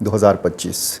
2025।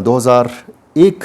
2001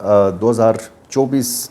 2024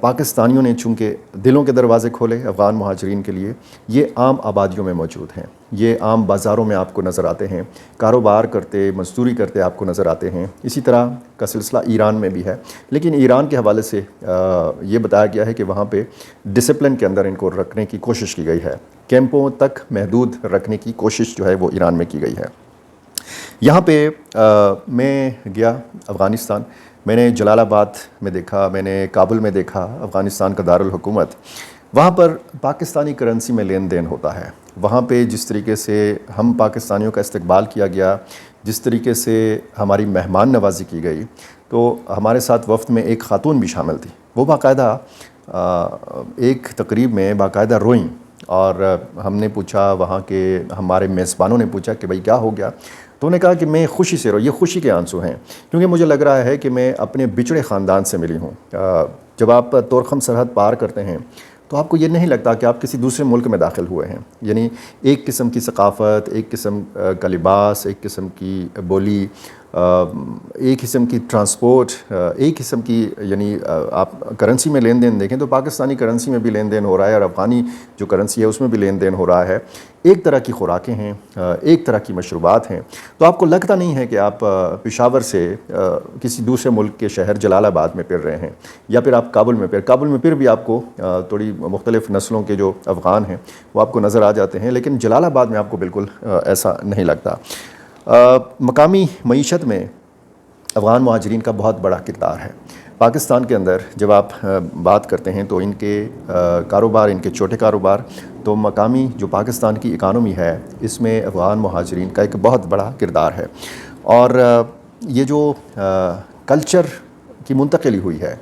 پاکستانیوں نے چونکہ دلوں کے دروازے کھولے افغان مہاجرین کے لیے، یہ عام آبادیوں میں موجود ہیں، یہ عام بازاروں میں آپ کو نظر آتے ہیں، کاروبار کرتے مزدوری کرتے آپ کو نظر آتے ہیں۔ اسی طرح کا سلسلہ ایران میں بھی ہے، لیکن ایران کے حوالے سے یہ بتایا گیا ہے کہ وہاں پہ ڈسپلن کے اندر ان کو رکھنے کی کوشش کی گئی ہے، کیمپوں تک محدود رکھنے کی کوشش جو ہے وہ ایران میں کی گئی ہے۔ یہاں پہ میں گیا افغانستان، میں نے جلال آباد میں دیکھا، میں نے کابل میں دیکھا، افغانستان کا دارالحکومت، وہاں پر پاکستانی کرنسی میں لین دین ہوتا ہے۔ وہاں پہ جس طریقے سے ہم پاکستانیوں کا استقبال کیا گیا، جس طریقے سے ہماری مہمان نوازی کی گئی، تو ہمارے ساتھ وفد میں ایک خاتون بھی شامل تھی۔ وہ باقاعدہ ایک تقریب میں باقاعدہ روئیں، اور ہم نے پوچھا، وہاں کے ہمارے میزبانوں نے پوچھا کہ بھائی کیا ہو گیا؟ تو انہوں نے کہا کہ میں خوشی سے یہ خوشی کے آنسو ہیں، کیونکہ مجھے لگ رہا ہے کہ میں اپنے بچھڑے خاندان سے ملی ہوں۔ جب آپ طورخم سرحد پار کرتے ہیں تو آپ کو یہ نہیں لگتا کہ آپ کسی دوسرے ملک میں داخل ہوئے ہیں، یعنی ایک قسم کی ثقافت، ایک قسم کا لباس، ایک قسم کی بولی، ایک قسم کی ٹرانسپورٹ، ایک قسم کی، یعنی آپ کرنسی میں لین دین دیکھیں تو پاکستانی کرنسی میں بھی لین دین ہو رہا ہے، اور افغانی جو کرنسی ہے اس میں بھی لین دین ہو رہا ہے۔ ایک طرح کی خوراکیں ہیں، ایک طرح کی مشروبات ہیں، تو آپ کو لگتا نہیں ہے کہ آپ پشاور سے کسی دوسرے ملک کے شہر جلال آباد میں پھر رہے ہیں، یا پھر آپ کابل میں پھر بھی آپ کو تھوڑی مختلف نسلوں کے جو افغان ہیں وہ آپ کو نظر آ جاتے ہیں، لیکن جلال آباد میں آپ کو بالکل ایسا نہیں لگتا۔ مقامی معیشت میں افغان مہاجرین کا بہت بڑا کردار ہے۔ پاکستان کے اندر جب آپ بات کرتے ہیں تو ان کے کاروبار، ان کے چھوٹے کاروبار، تو مقامی جو پاکستان کی اکانومی ہے اس میں افغان مہاجرین کا ایک بہت بڑا کردار ہے۔ اور یہ جو کلچر کی منتقلی ہوئی ہے،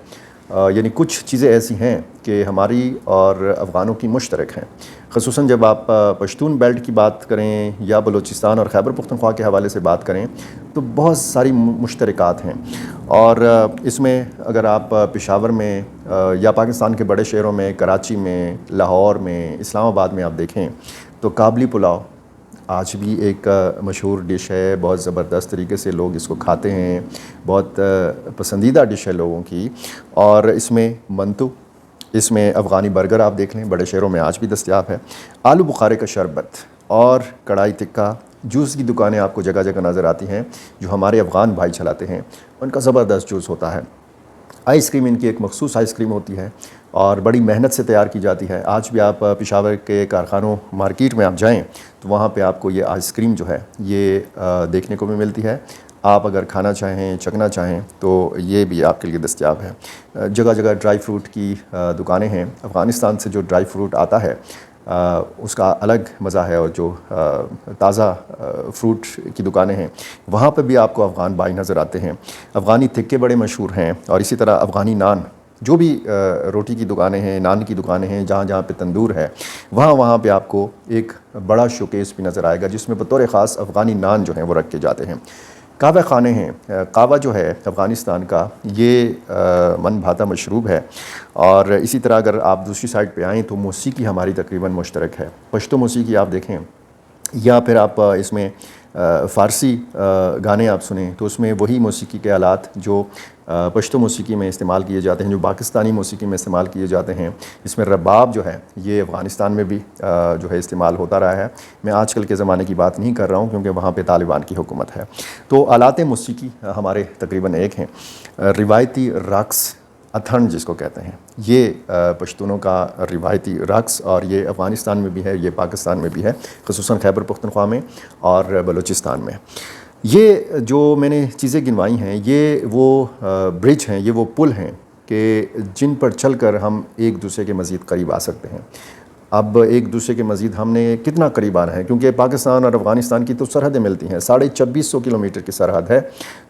یعنی کچھ چیزیں ایسی ہیں کہ ہماری اور افغانوں کی مشترک ہیں، خصوصاً جب آپ پشتون بیلٹ کی بات کریں یا بلوچستان اور خیبر پختونخوا کے حوالے سے بات کریں تو بہت ساری مشترکات ہیں۔ اور اس میں اگر آپ پشاور میں یا پاکستان کے بڑے شہروں میں، کراچی میں، لاہور میں، اسلام آباد میں آپ دیکھیں تو کابلی پلاؤ آج بھی ایک مشہور ڈش ہے، بہت زبردست طریقے سے لوگ اس کو کھاتے ہیں، بہت پسندیدہ ڈش ہے لوگوں کی۔ اور اس میں منتو، اس میں افغانی برگر آپ دیکھ لیں، بڑے شہروں میں آج بھی دستیاب ہے، آلو بخارے کا شربت اور کڑھائی ٹکا، جوس کی دکانیں آپ کو جگہ جگہ نظر آتی ہیں جو ہمارے افغان بھائی چلاتے ہیں، ان کا زبردست جوس ہوتا ہے۔ آئس کریم ان کی ایک مخصوص آئس کریم ہوتی ہے اور بڑی محنت سے تیار کی جاتی ہے۔ آج بھی آپ پشاور کے کارخانوں مارکیٹ میں آپ جائیں تو وہاں پہ آپ کو یہ آئس کریم جو ہے یہ دیکھنے کو بھی ملتی ہے۔ آپ اگر کھانا چاہیں، چکھنا چاہیں تو یہ بھی آپ کے لیے دستیاب ہے۔ جگہ جگہ ڈرائی فروٹ کی دکانیں ہیں، افغانستان سے جو ڈرائی فروٹ آتا ہے اس کا الگ مزہ ہے، اور جو تازہ فروٹ کی دکانیں ہیں وہاں پہ بھی آپ کو افغان بھائی نظر آتے ہیں۔ افغانی تکے بڑے مشہور ہیں، اور اسی طرح افغانی نان، جو بھی روٹی کی دکانیں ہیں، نان کی دکانیں ہیں، جہاں جہاں پہ تندور ہے وہاں پہ آپ کو ایک بڑا شوکیس بھی نظر آئے گا جس میں بطور خاص افغانی نان جو ہیں وہ رکھے جاتے ہیں۔ قہوہ خانے ہیں، قہوہ جو ہے افغانستان کا یہ من بھاتا مشروب ہے۔ اور اسی طرح اگر آپ دوسری سائڈ پہ آئیں تو موسیقی ہماری تقریباً مشترک ہے۔ پشتو موسیقی آپ دیکھیں یا پھر آپ اس میں فارسی گانے آپ سنیں تو اس میں وہی موسیقی کے آلات جو پشتو موسیقی میں استعمال کیے جاتے ہیں، جو پاکستانی موسیقی میں استعمال کیے جاتے ہیں، اس میں رباب جو ہے یہ افغانستان میں بھی جو ہے استعمال ہوتا رہا ہے۔ میں آج کل کے زمانے کی بات نہیں کر رہا ہوں کیونکہ وہاں پہ طالبان کی حکومت ہے۔ تو آلات موسیقی ہمارے تقریباً ایک ہیں۔ روایتی رقص، اتھن جس کو کہتے ہیں، یہ پشتونوں کا روایتی رقص، اور یہ افغانستان میں بھی ہے، یہ پاکستان میں بھی ہے، خصوصاً خیبر پختونخوا میں اور بلوچستان میں۔ یہ جو میں نے چیزیں گنوائی ہیں یہ وہ برج ہیں، یہ وہ پل ہیں کہ جن پر چل کر ہم ایک دوسرے کے مزید قریب آ سکتے ہیں۔ اب ایک دوسرے کے مزید ہم نے کتنا قریب آنا ہے، کیونکہ پاکستان اور افغانستان کی تو سرحدیں ملتی ہیں، 2650 کلومیٹر کی سرحد ہے،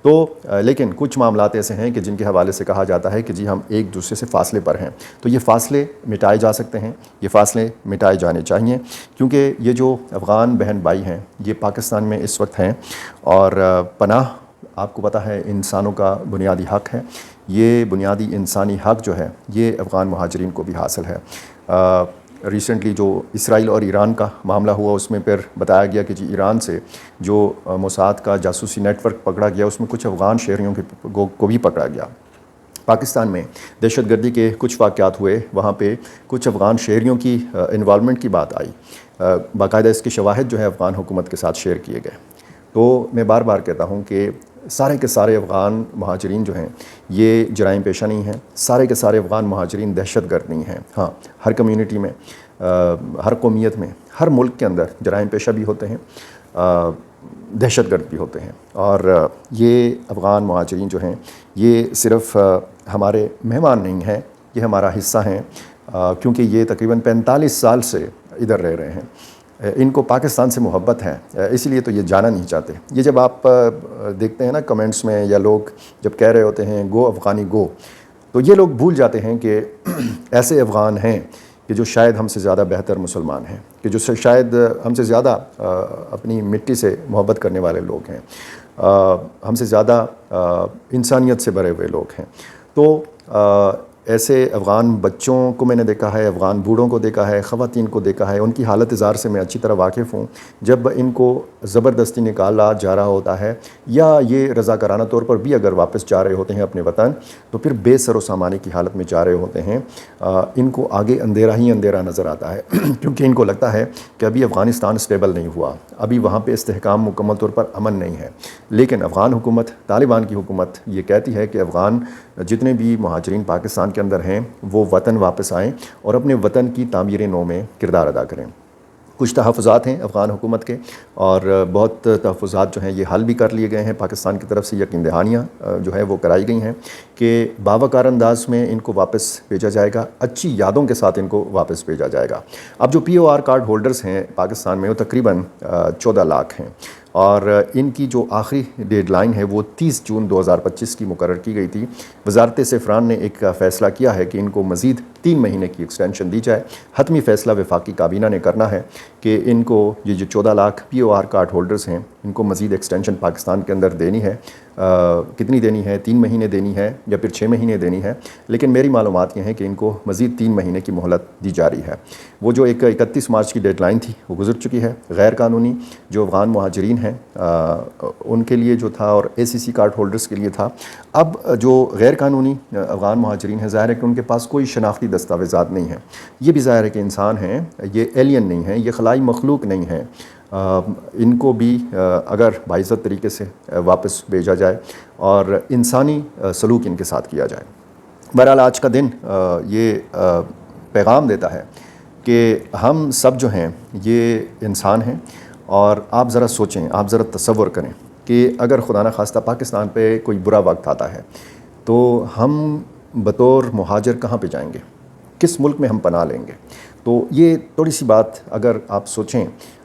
تو لیکن کچھ معاملات ایسے ہیں کہ جن کے حوالے سے کہا جاتا ہے کہ جی ہم ایک دوسرے سے فاصلے پر ہیں، تو یہ فاصلے مٹائے جا سکتے ہیں، یہ فاصلے مٹائے جانے چاہیے، کیونکہ یہ جو افغان بہن بھائی ہیں یہ پاکستان میں اس وقت ہیں، اور پناہ آپ کو پتہ ہے انسانوں کا بنیادی حق ہے، یہ بنیادی انسانی حق جو ہے یہ افغان مہاجرین کو بھی حاصل ہے۔ ریسنٹلی جو اسرائیل اور ایران کا معاملہ ہوا اس میں پھر بتایا گیا کہ جی ایران سے جو موساد کا جاسوسی نیٹ ورک پکڑا گیا اس میں کچھ افغان شہریوں کو بھی پکڑا گیا۔ پاکستان میں دہشت گردی کے کچھ واقعات ہوئے، وہاں پہ کچھ افغان شہریوں کی انوالومنٹ کی بات آئی، باقاعدہ اس کے شواہد جو ہے افغان حکومت کے ساتھ شیئر کیے گئے۔ تو میں بار بار کہتا ہوں کہ سارے کے سارے افغان مہاجرین جو ہیں یہ جرائم پیشہ نہیں ہیں، سارے کے سارے افغان مہاجرین دہشت گرد نہیں ہیں۔ ہاں، ہر کمیونٹی میں، ہر قومیت میں، ہر ملک کے اندر جرائم پیشہ بھی ہوتے ہیں، دہشت گرد بھی ہوتے ہیں، اور یہ افغان مہاجرین جو ہیں یہ صرف ہمارے مہمان نہیں ہیں، یہ ہمارا حصہ ہیں، کیونکہ یہ تقریباً 45 سال سے ادھر رہ رہے ہیں۔ ان کو پاکستان سے محبت ہے، اس لیے تو یہ جانا نہیں چاہتے۔ یہ جب آپ دیکھتے ہیں نا کمنٹس میں، یا لوگ جب کہہ رہے ہوتے ہیں گو افغانی گو، تو یہ لوگ بھول جاتے ہیں کہ ایسے افغان ہیں کہ جو شاید ہم سے زیادہ بہتر مسلمان ہیں، کہ جو شاید ہم سے زیادہ اپنی مٹی سے محبت کرنے والے لوگ ہیں، ہم سے زیادہ انسانیت سے بھرے ہوئے لوگ ہیں۔ تو ایسے افغان بچوں کو میں نے دیکھا ہے، افغان بوڑھوں کو دیکھا ہے، خواتین کو دیکھا ہے، ان کی حالت زار سے میں اچھی طرح واقف ہوں۔ جب ان کو زبردستی نکالا جا رہا ہوتا ہے، یا یہ رضاکارانہ طور پر بھی اگر واپس جا رہے ہوتے ہیں اپنے وطن، تو پھر بے سر و سامانی کی حالت میں جا رہے ہوتے ہیں۔ ان کو آگے اندھیرا ہی اندھیرا نظر آتا ہے، کیونکہ ان کو لگتا ہے کہ ابھی افغانستان اسٹیبل نہیں ہوا، ابھی وہاں پہ استحکام مکمل طور پر امن نہیں ہے۔ لیکن افغان حکومت، طالبان کی حکومت یہ کہتی ہے کہ افغان جتنے بھی مہاجرین پاکستان کے اندر ہیں وہ وطن واپس آئیں اور اپنے وطن کی تعمیر نو میں کردار ادا کریں۔ کچھ تحفظات ہیں افغان حکومت کے، اور بہت تحفظات جو ہیں یہ حل بھی کر لیے گئے ہیں پاکستان کی طرف سے، یقین دہانیاں جو ہے وہ کرائی گئی ہیں کہ باوقار انداز میں ان کو واپس بھیجا جائے گا، اچھی یادوں کے ساتھ ان کو واپس بھیجا جائے گا۔ اب جو POR کارڈ ہولڈرز ہیں پاکستان میں وہ تقریباً 14 لاکھ ہیں، اور ان کی جو آخری ڈیڈ لائن ہے وہ 30 جون 2025 کی مقرر کی گئی تھی۔ وزارت سفران نے ایک فیصلہ کیا ہے کہ ان کو مزید 3 مہینے کی ایکسٹینشن دی جائے۔ حتمی فیصلہ وفاقی کابینہ نے کرنا ہے کہ ان کو یہ جو 14 لاکھ POR کارڈ ہولڈرز ہیں ان کو مزید ایکسٹینشن پاکستان کے اندر دینی ہے۔ کتنی دینی ہے؟ 3 مہینے دینی ہے یا پھر 6 مہینے دینی ہے، لیکن میری معلومات یہ ہیں کہ ان کو مزید 3 مہینے کی مہلت دی جا رہی ہے۔ وہ جو ایک 31 مارچ کی ڈیڈ لائن تھی وہ گزر چکی ہے۔ غیر قانونی جو افغان مہاجرین ہیں ان کے لیے جو تھا، اور ACC کارڈ ہولڈرز کے لیے تھا، اب جو غیر قانونی افغان مہاجرین ہیں ظاہر ہے کہ ان کے پاس کوئی شناختی دستاویزات نہیں ہیں۔ یہ بھی ظاہر ہے کہ انسان ہیں، یہ ایلین نہیں ہیں، یہ خلائی مخلوق نہیں ہیں۔ ان کو بھی اگر باعزت طریقے سے واپس بھیجا جائے اور انسانی سلوک ان کے ساتھ کیا جائے۔ بہرحال آج کا دن یہ پیغام دیتا ہے کہ ہم سب جو ہیں یہ انسان ہیں، اور آپ ذرا سوچیں، آپ ذرا تصور کریں کہ اگر خدا نخواستہ پاکستان پہ کوئی برا وقت آتا ہے تو ہم بطور مہاجر کہاں پہ جائیں گے، کس ملک میں ہم پناہ لیں گے؟ تو یہ تھوڑی سی بات اگر آپ سوچیں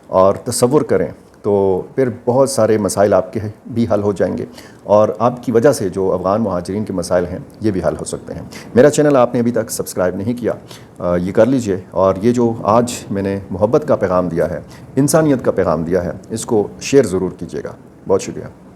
اور تصور کریں تو پھر بہت سارے مسائل آپ کے بھی حل ہو جائیں گے، اور آپ کی وجہ سے جو افغان مہاجرین کے مسائل ہیں یہ بھی حل ہو سکتے ہیں۔ میرا چینل آپ نے ابھی تک سبسکرائب نہیں کیا، یہ کر لیجئے، اور یہ جو آج میں نے محبت کا پیغام دیا ہے، انسانیت کا پیغام دیا ہے، اس کو شیئر ضرور کیجیے گا۔ بہت شکریہ۔